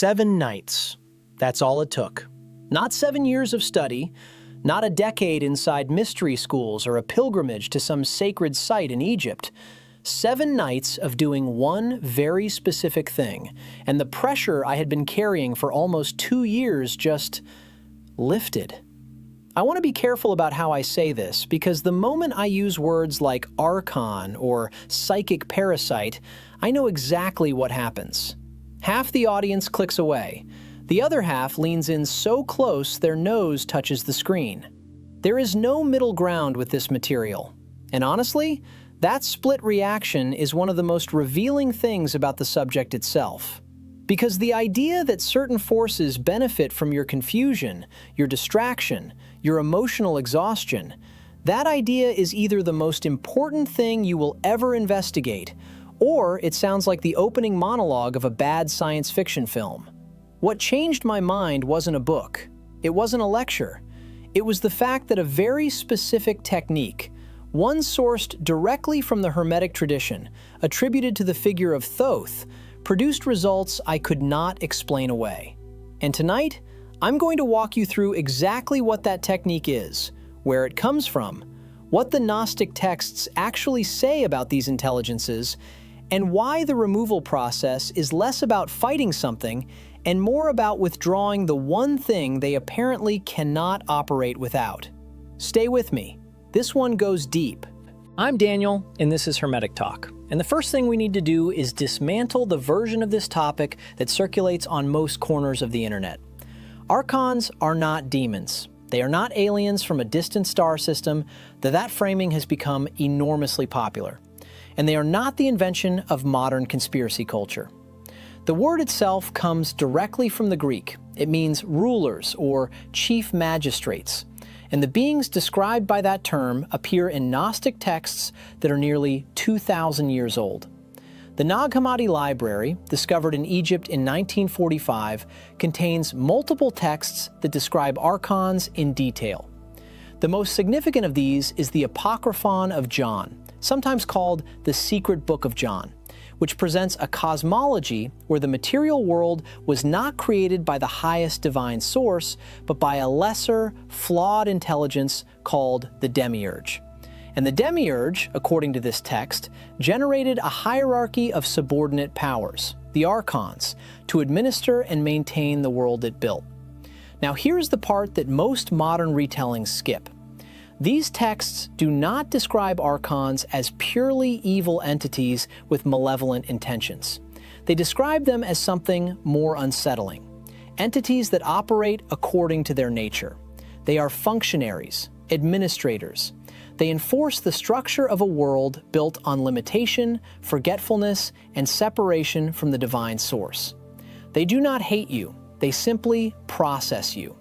7 nights. That's all it took. Not 7 years of study, not a decade inside mystery schools or a pilgrimage to some sacred site in Egypt. 7 nights of doing one very specific thing, and the pressure I had been carrying for almost 2 years just lifted. I want to be careful about how I say this, because the moment I use words like Archon or psychic parasite, I know exactly what happens. Half the audience clicks away. The other half leans in so close their nose touches the screen. There is no middle ground with this material. And honestly, that split reaction is one of the most revealing things about the subject itself. Because the idea that certain forces benefit from your confusion, your distraction, your emotional exhaustion, that idea is either the most important thing you will ever investigate, or it sounds like the opening monologue of a bad science fiction film. What changed my mind wasn't a book. It wasn't a lecture. It was the fact that a very specific technique, one sourced directly from the Hermetic tradition, attributed to the figure of Thoth, produced results I could not explain away. And tonight, I'm going to walk you through exactly what that technique is, where it comes from, what the Gnostic texts actually say about these intelligences, and why the removal process is less about fighting something and more about withdrawing the one thing they apparently cannot operate without. Stay with me. This one goes deep. I'm Daniel, and this is Hermetic Talk. And the first thing we need to do is dismantle the version of this topic that circulates on most corners of the internet. Archons are not demons. They are not aliens from a distant star system, though that framing has become enormously popular. And they are not the invention of modern conspiracy culture. The word itself comes directly from the Greek. It means rulers or chief magistrates. And the beings described by that term appear in Gnostic texts that are nearly 2,000 years old. The Nag Hammadi Library, discovered in Egypt in 1945, contains multiple texts that describe archons in detail. The most significant of these is the Apocryphon of John, sometimes called the Secret Book of John, which presents a cosmology where the material world was not created by the highest divine source, but by a lesser, flawed intelligence called the Demiurge. And the Demiurge, according to this text, generated a hierarchy of subordinate powers, the Archons, to administer and maintain the world it built. Now here's the part that most modern retellings skip. These texts do not describe Archons as purely evil entities with malevolent intentions. They describe them as something more unsettling, entities that operate according to their nature. They are functionaries, administrators. They enforce the structure of a world built on limitation, forgetfulness, and separation from the divine source. They do not hate you, they simply process you.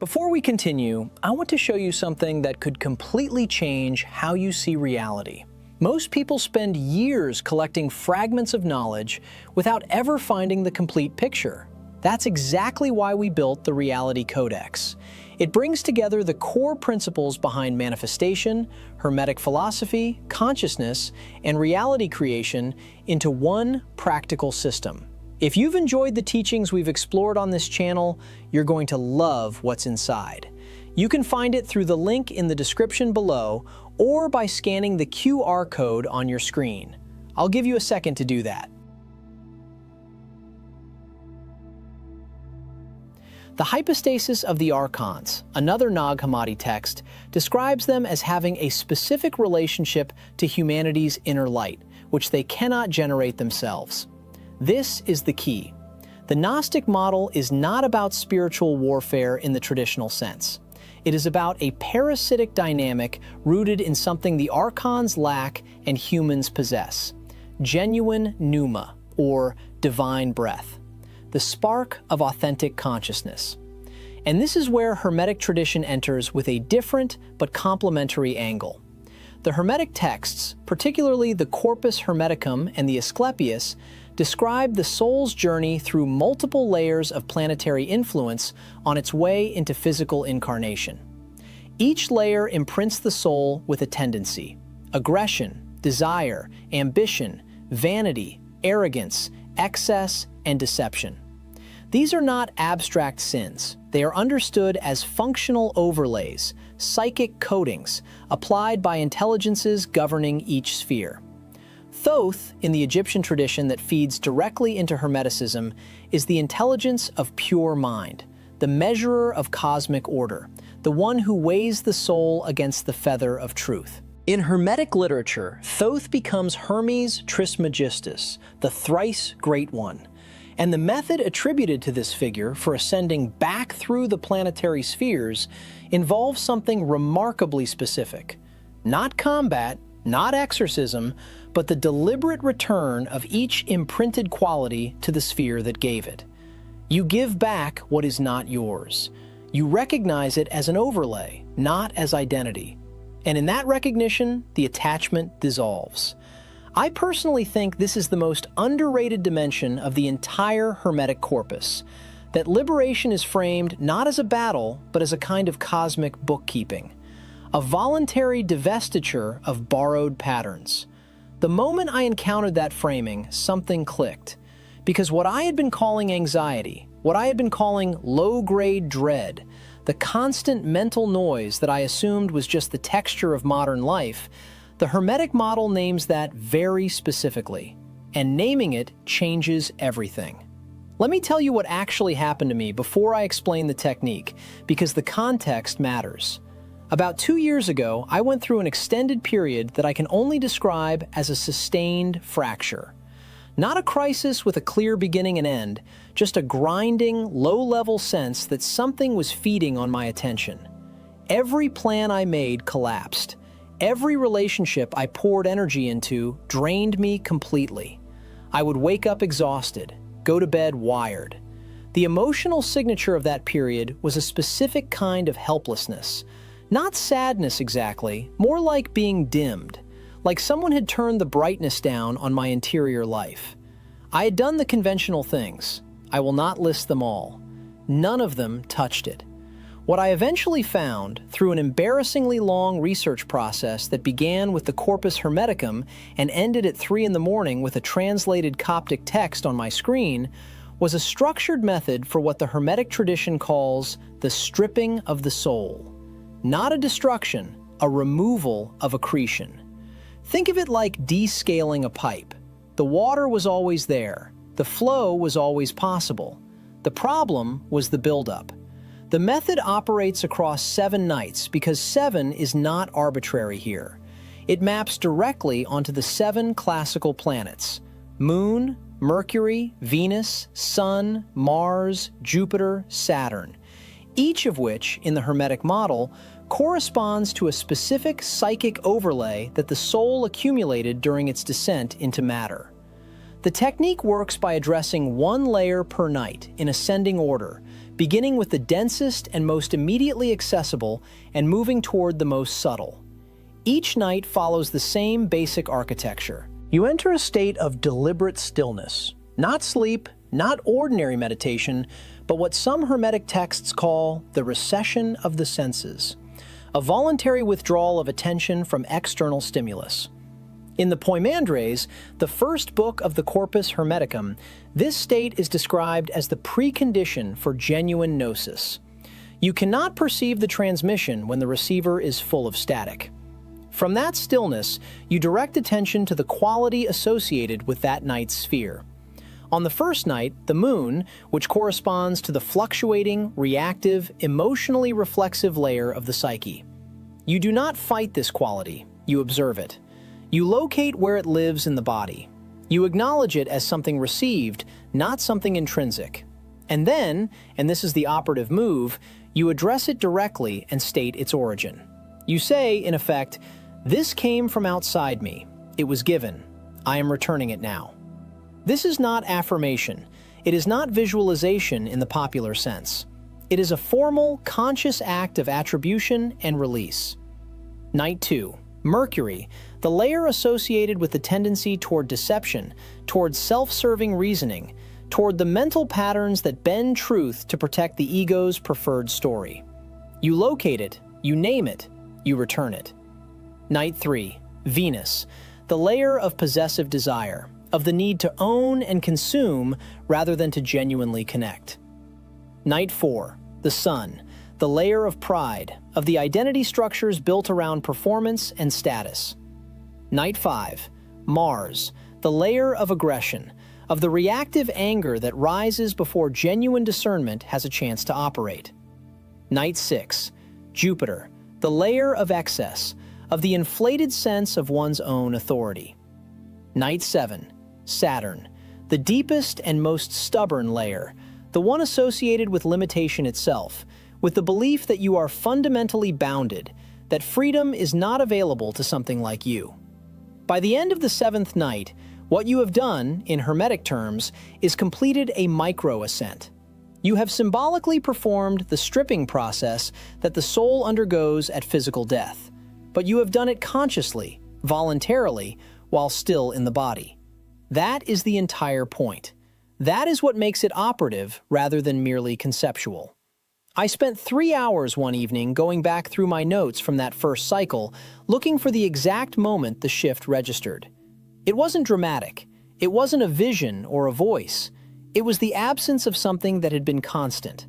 Before we continue, I want to show you something that could completely change how you see reality. Most people spend years collecting fragments of knowledge without ever finding the complete picture. That's exactly why we built the Reality Codex. It brings together the core principles behind manifestation, Hermetic philosophy, consciousness, and reality creation into one practical system. If you've enjoyed the teachings we've explored on this channel, you're going to love what's inside. You can find it through the link in the description below or by scanning the QR code on your screen. I'll give you a second to do that. The hypostasis of the Archons, another Nag Hammadi text, describes them as having a specific relationship to humanity's inner light, which they cannot generate themselves. This is the key. The Gnostic model is not about spiritual warfare in the traditional sense. It is about a parasitic dynamic rooted in something the Archons lack and humans possess: genuine pneuma, or divine breath, the spark of authentic consciousness. And this is where Hermetic tradition enters with a different but complementary angle. The Hermetic texts, particularly the Corpus Hermeticum and the Asclepius, describe the soul's journey through multiple layers of planetary influence on its way into physical incarnation. Each layer imprints the soul with a tendency: aggression, desire, ambition, vanity, arrogance, excess, and deception. These are not abstract sins. They are understood as functional overlays, psychic coatings, applied by intelligences governing each sphere. Thoth, in the Egyptian tradition that feeds directly into Hermeticism, is the intelligence of pure mind, the measurer of cosmic order, the one who weighs the soul against the feather of truth. In Hermetic literature, Thoth becomes Hermes Trismegistus, the thrice great one. And the method attributed to this figure for ascending back through the planetary spheres involves something remarkably specific. Not combat, not exorcism, but the deliberate return of each imprinted quality to the sphere that gave it. You give back what is not yours. You recognize it as an overlay, not as identity. And in that recognition, the attachment dissolves. I personally think this is the most underrated dimension of the entire Hermetic corpus, that liberation is framed not as a battle, but as a kind of cosmic bookkeeping, a voluntary divestiture of borrowed patterns. The moment I encountered that framing, something clicked, because what I had been calling anxiety, what I had been calling low-grade dread, the constant mental noise that I assumed was just the texture of modern life, the Hermetic model names that very specifically, and naming it changes everything. Let me tell you what actually happened to me before I explain the technique, because the context matters. About 2 years ago, I went through an extended period that I can only describe as a sustained fracture. Not a crisis with a clear beginning and end, just a grinding, low-level sense that something was feeding on my attention. Every plan I made collapsed. Every relationship I poured energy into drained me completely. I would wake up exhausted, go to bed wired. The emotional signature of that period was a specific kind of helplessness. Not sadness exactly, more like being dimmed, like someone had turned the brightness down on my interior life. I had done the conventional things. I will not list them all. None of them touched it. What I eventually found, through an embarrassingly long research process that began with the Corpus Hermeticum and ended at 3 in the morning with a translated Coptic text on my screen, was a structured method for what the Hermetic tradition calls the stripping of the soul. Not a destruction, a removal of accretion. Think of it like descaling a pipe. The water was always there. The flow was always possible. The problem was the buildup. The method operates across 7 nights because 7 is not arbitrary here. It maps directly onto the 7 classical planets: Moon, Mercury, Venus, Sun, Mars, Jupiter, Saturn, each of which, in the Hermetic model, corresponds to a specific psychic overlay that the soul accumulated during its descent into matter. The technique works by addressing 1 layer per night in ascending order, beginning with the densest and most immediately accessible and moving toward the most subtle. Each night follows the same basic architecture. You enter a state of deliberate stillness, not sleep, not ordinary meditation, but what some Hermetic texts call the recession of the senses, a voluntary withdrawal of attention from external stimulus. In the Poimandres, the first book of the Corpus Hermeticum, this state is described as the precondition for genuine gnosis. You cannot perceive the transmission when the receiver is full of static. From that stillness, you direct attention to the quality associated with that night's sphere. On the first night, the moon, which corresponds to the fluctuating, reactive, emotionally reflexive layer of the psyche. You do not fight this quality, you observe it. You locate where it lives in the body. You acknowledge it as something received, not something intrinsic. And then, and this is the operative move, you address it directly and state its origin. You say, in effect, "This came from outside me. It was given. I am returning it now." This is not affirmation. It is not visualization in the popular sense. It is a formal, conscious act of attribution and release. Night 2. Mercury, the layer associated with the tendency toward deception, toward self-serving reasoning, toward the mental patterns that bend truth to protect the ego's preferred story. You locate it, you name it, you return it. Night 3. Venus, the layer of possessive desire, of the need to own and consume rather than to genuinely connect. Night 4, the Sun, the layer of pride, of the identity structures built around performance and status. Night 5, Mars, the layer of aggression, of the reactive anger that rises before genuine discernment has a chance to operate. Night 6, Jupiter, the layer of excess, of the inflated sense of one's own authority. Night 7, Saturn, the deepest and most stubborn layer, the one associated with limitation itself, with the belief that you are fundamentally bounded, that freedom is not available to something like you. By the end of the 7th night, what you have done, in Hermetic terms, is completed a micro-ascent. You have symbolically performed the stripping process that the soul undergoes at physical death, but you have done it consciously, voluntarily, while still in the body. That is the entire point. That is what makes it operative rather than merely conceptual. I spent 3 hours one evening going back through my notes from that first cycle, looking for the exact moment the shift registered. It wasn't dramatic. It wasn't a vision or a voice. It was the absence of something that had been constant.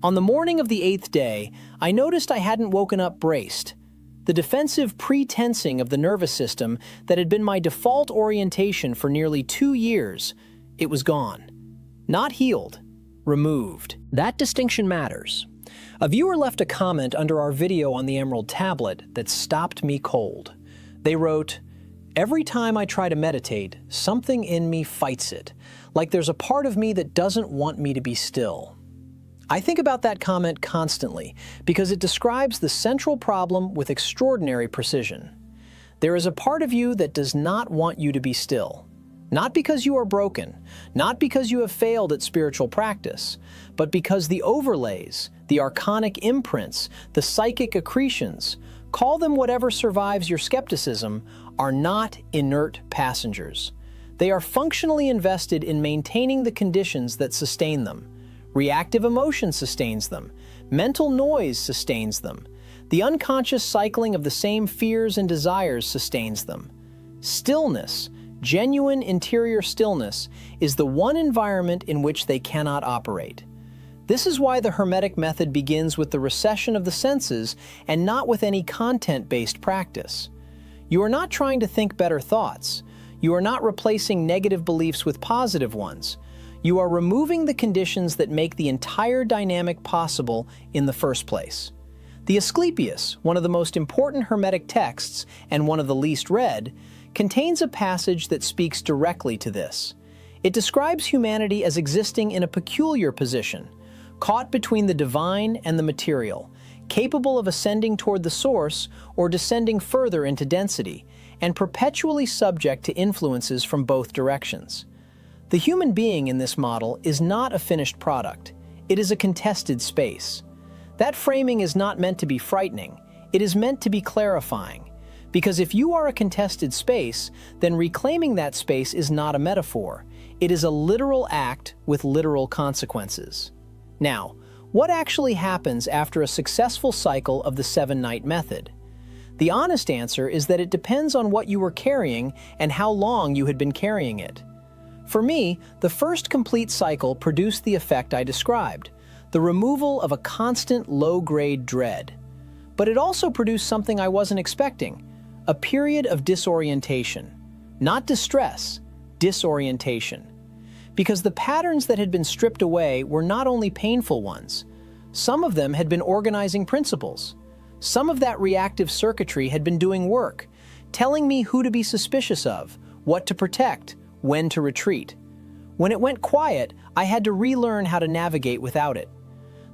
On the morning of the 8th day, I noticed I hadn't woken up braced. The defensive pre-tensing of the nervous system that had been my default orientation for nearly 2 years, it was gone. Not healed, removed. That distinction matters. A viewer left a comment under our video on the Emerald Tablet that stopped me cold. They wrote, "Every time I try to meditate, something in me fights it, like there's a part of me that doesn't want me to be still." I think about that comment constantly because it describes the central problem with extraordinary precision. There is a part of you that does not want you to be still. Not because you are broken, not because you have failed at spiritual practice, but because the overlays, the archonic imprints, the psychic accretions, call them whatever survives your skepticism, are not inert passengers. They are functionally invested in maintaining the conditions that sustain them. Reactive emotion sustains them. Mental noise sustains them. The unconscious cycling of the same fears and desires sustains them. Stillness, genuine interior stillness, is the one environment in which they cannot operate. This is why the Hermetic method begins with the recession of the senses and not with any content-based practice. You are not trying to think better thoughts. You are not replacing negative beliefs with positive ones. You are removing the conditions that make the entire dynamic possible in the first place. The Asclepius, one of the most important Hermetic texts and one of the least read, contains a passage that speaks directly to this. It describes humanity as existing in a peculiar position, caught between the divine and the material, capable of ascending toward the source or descending further into density, and perpetually subject to influences from both directions. The human being in this model is not a finished product. It is a contested space. That framing is not meant to be frightening. It is meant to be clarifying. Because if you are a contested space, then reclaiming that space is not a metaphor. It is a literal act with literal consequences. Now, what actually happens after a successful cycle of the 7-night method? The honest answer is that it depends on what you were carrying and how long you had been carrying it. For me, the first complete cycle produced the effect I described, the removal of a constant low-grade dread. But it also produced something I wasn't expecting, a period of disorientation. Not distress, disorientation. Because the patterns that had been stripped away were not only painful ones. Some of them had been organizing principles. Some of that reactive circuitry had been doing work, telling me who to be suspicious of, what to protect, when to retreat. When it went quiet, I had to relearn how to navigate without it.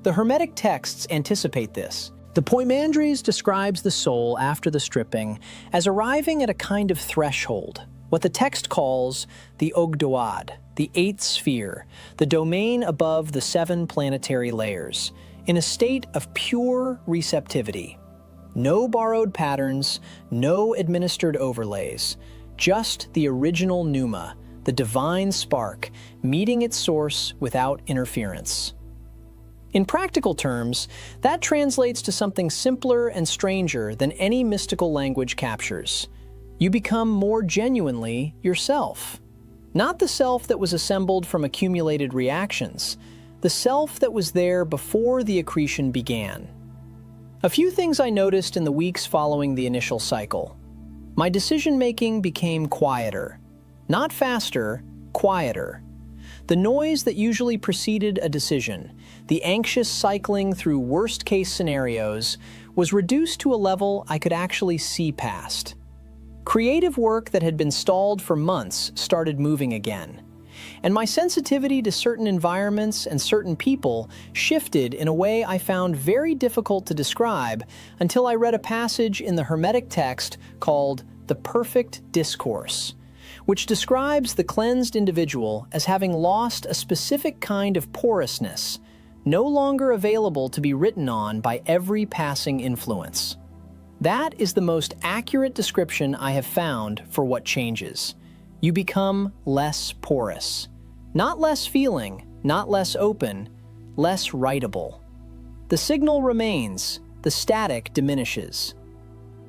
The Hermetic texts anticipate this. The Poimandres describes the soul after the stripping as arriving at a kind of threshold, what the text calls the Ogdoad, the 8th sphere, the domain above the 7 planetary layers, in a state of pure receptivity. No borrowed patterns, no administered overlays, just the original pneuma, the divine spark, meeting its source without interference. In practical terms, that translates to something simpler and stranger than any mystical language captures. You become more genuinely yourself. Not the self that was assembled from accumulated reactions, the self that was there before the accretion began. A few things I noticed in the weeks following the initial cycle. My decision-making became quieter. Not faster, quieter. The noise that usually preceded a decision, the anxious cycling through worst-case scenarios, was reduced to a level I could actually see past. Creative work that had been stalled for months started moving again, and my sensitivity to certain environments and certain people shifted in a way I found very difficult to describe until I read a passage in the Hermetic text called The Perfect Discourse, which describes the cleansed individual as having lost a specific kind of porousness, no longer available to be written on by every passing influence. That is the most accurate description I have found for what changes. You become less porous. Not less feeling, not less open, less writable. The signal remains, the static diminishes.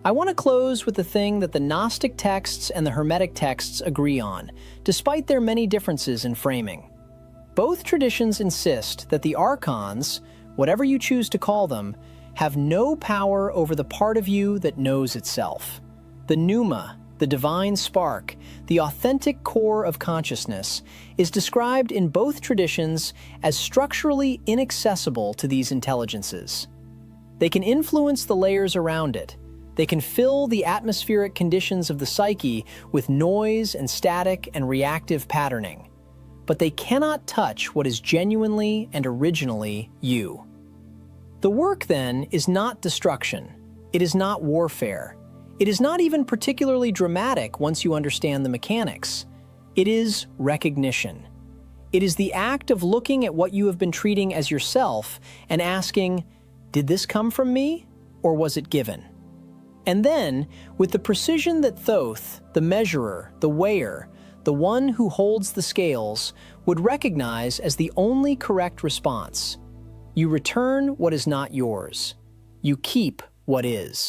I want to close with the thing that the Gnostic texts and the Hermetic texts agree on, despite their many differences in framing. Both traditions insist that the Archons, whatever you choose to call them, have no power over the part of you that knows itself. The pneuma, the divine spark, the authentic core of consciousness, is described in both traditions as structurally inaccessible to these intelligences. They can influence the layers around it. They can fill the atmospheric conditions of the psyche with noise and static and reactive patterning. But they cannot touch what is genuinely and originally you. The work, then, is not destruction. It is not warfare. It is not even particularly dramatic once you understand the mechanics. It is recognition. It is the act of looking at what you have been treating as yourself and asking, did this come from me, or was it given? And then, with the precision that Thoth, the measurer, the weigher, the one who holds the scales, would recognize as the only correct response, you return what is not yours. You keep what is.